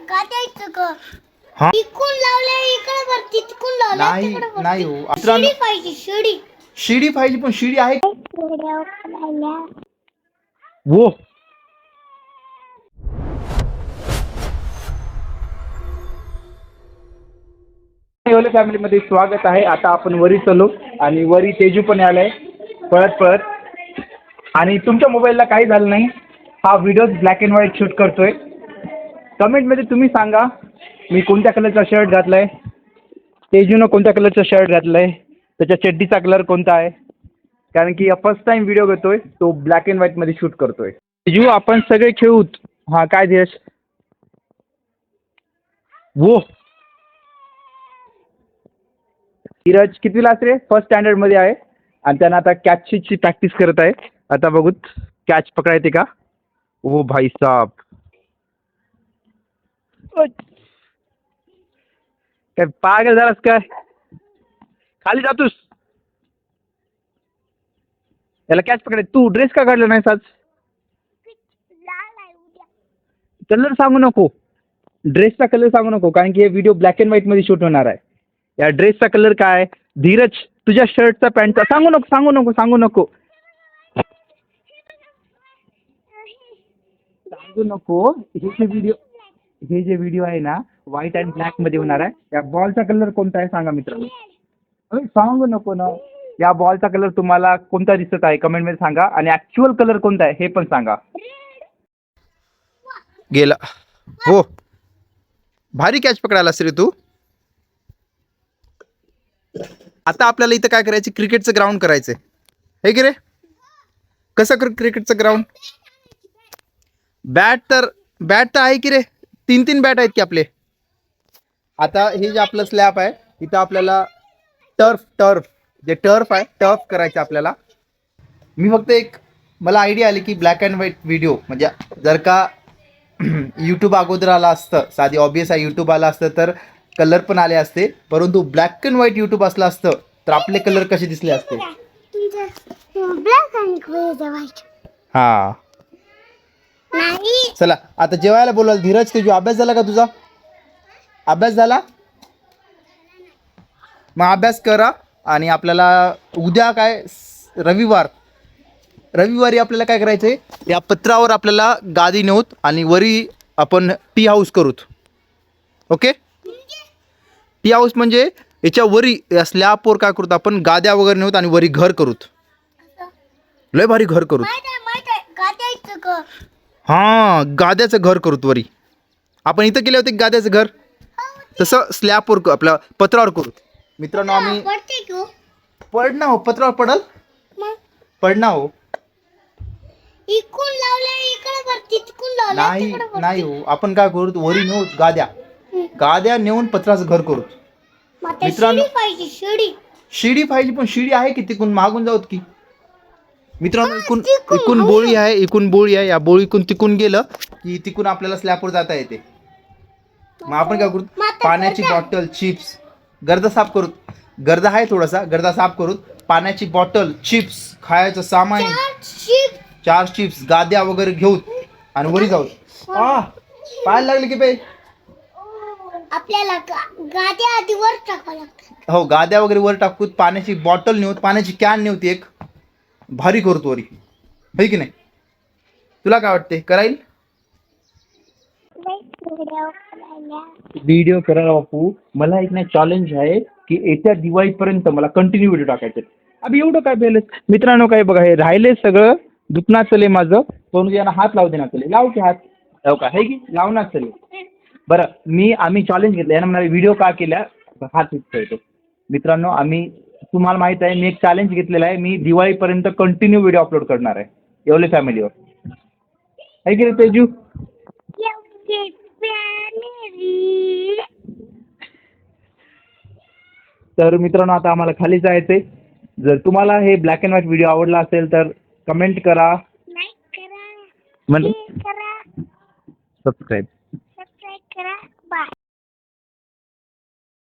गाद्याचं घर हा तिकून लावले इकडे वरती तिकून लावले नाही तिकडे नाही हो शिडी मित्रांनो, पाहिजे शिडी शिडी पाहिजे पण शिडी आहे व्हिडिओ बनायला वो फॅमिली मध्ये स्वागत आहे. आता आपण वरी चलो आणि वरी तेजू पण आलाय पळत पळत. आणि तुमच्या मोबाईलला काही झालं नाही, हा video black and white shoot करतोय. कमेंटमध्ये तुम्ही सांगा मी कोणत्या कलरचा शर्ट घातलाय, तेजूनं कोणत्या कलरचा शर्ट घातलाय, त्याच्या चड्डीचा कलर कोणता आहे. कारण की फर्स्ट टाइम व्हिडिओ करतोय तो ब्लॅक अँड व्हाईट मध्ये शूट करतोय. तेजू आपण सगळे खेळूत. हा काय देश वो धीरज कितवीला रे? फर्स्ट स्टँडर्ड मध्ये आहे आणि त्यानं आता कॅचची प्रॅक्टिस करत आहे. आता बघूत कॅच पकडायचे का. ओ भाई साहब, काय पागल झालास काय? खाली जातोस, याला कॅच पकडाय. तू ड्रेस का काढला नाहीस आज? कलर सांगू नको, ड्रेसचा कलर सांगू नको, कारण की हे व्हिडिओ ब्लॅक अँड व्हाईट मध्ये शूट होणार आहे. या ड्रेसचा कलर काय? धीरज तुझ्या शर्टचा पॅन्टचा सांगू नको सांगू नको सांगू नको सांगू नको. हे जे व्हिडिओ आहे ना व्हाईट अँड ब्लॅक मध्ये होणार आहे. या बॉलचा कलर कोणता आहे सांगा मित्रांनो. सांगू नको ना. या बॉलचा कलर तुम्हाला कोणता दिसत आहे कमेंट मध्ये सांगा, आणि ऍक्च्युअल कलर कोणता आहे हे पण सांगा. गेला हो, भारी कॅच पकडायलास रे तू. आता आपल्याला इथं काय करायचं, क्रिकेटचं ग्राउंड करायचंय हे की रे. कसं क्रिकेटचं ग्राउंड? बॅट तर आहे की रे, 3 बॅट आहेत की आपले. आता हे जे आपलं स्लॅब आहे इथं आपल्याला टर्फ जे टर्फ आहे टर्फ करायचं आपल्याला. मी फक्त एक मला आयडिया आली की ब्लॅक अँड व्हाईट व्हिडिओ म्हणजे जर का यूट्यूब अगोदर आला असतं, साधी ऑब्वियस आहे यूट्यूब आला असतं तर कलर पण आले असते, परंतु ब्लॅक अँड व्हाईट यूट्यूब असलं असतं तर आपले कलर कसे दिसले असते. Black and white. हा नाही चला आता जेवायला बोलाल. धीरज तेजू अभ्यास झाला का तुझा? अभ्यास झाला? मग अभ्यास करा. आणि आपल्याला उद्या काय रविवारी आपल्याला काय करायचंय, या पत्रावर आपल्याला गादी नेऊत आणि वरी आपण टी हाऊस करूत. ओके, टी हाऊस म्हणजे याच्या वरी या स्लॅबवर काय करूत आपण गाद्या वगैरे नेऊत आणि वरी घर करूत. लय भारी घर करूत. माहित आहे गाद्याचं घर. हा गाद्याचं घर करूत वरी. आपण इथं केले होते गाद्याचं घर, तसं स्लॅबवर आपल्या पत्रावर करू. मित्रांनो आम्ही पडते की पडणं हो, पत्रावर पडल मग पडणं हो. इकून लावले इकडे वरती तिकून लावले नाही तिकडे वरती. नाही हो, आपण काय करू वरी नेऊ गाद्या नेऊन पत्राचं घर करू. माता मित्रांनो, शिडी पाहिजे शिडी शिडी पाहिजे पण शिडी आहे की तिकून मागून जाऊत की. मित्रांनो तिकून इकून बोळी आहे, इकून बोळी आहे. या बोळीकून तिकून गेलं की तिकून आपल्याला स्लॅबवर जाता येते. मग आपण काय करू, पाण्याची बॉटल चिप्स गर्दा साफ करू. गर्दा आहे थोडासा, गर्दा साफ करू. पाण्याची बॉटल चिप्स खायचं सामान 4 चिप्स गाद्या वगैरे घेऊ आणि वरी जाऊ. पाहायला लागले की बाई आपल्याला गाद्या आधी वर टाकावं लागतं. हो, गाद्या वगैरे वर टाकूत. पाण्याची बॉटल नेऊत, पाण्याची कॅन नेऊत एक. भारी करतो वरी, है की नाही? तुला काय वाटते, कराईल? व्हिडिओ करा बापू. मला एक नाही चॅलेंज आहे की येत्या दिवाळीपर्यंत मला कंटिन्यू व्हिडिओ टाकायचे. अभि एवढं काय बेलेस. मित्रांनो काय बघा, हे राहिले सगळं दुखणार चले माझं. पण यांना हात लावू देणार चले. लाव की हात, लाव का है की लावणार चले. बरं आम्ही चॅलेंज घेतलं यानं मला व्हिडिओ का केल्या हात येतो. मित्रांनो तुम्हाला माहित आहे मी एक चॅलेंज घेतलेला आहे. मी दिवाळीपर्यंत कंटिन्यू व्हिडिओ अपलोड करणार आहे येवले फॅमिलीवर, है की रे तेजू? तर मित्रांनो आता आम्हाला खाली जायचंय. जर तुम्हाला हे ब्लॅक अँड व्हाईट व्हिडिओ आवडला असेल तर कमेंट करा, लाईक करा, म्हणजे शेअर करा, सबस्क्राईब सबस्क्राईब करा. बाय.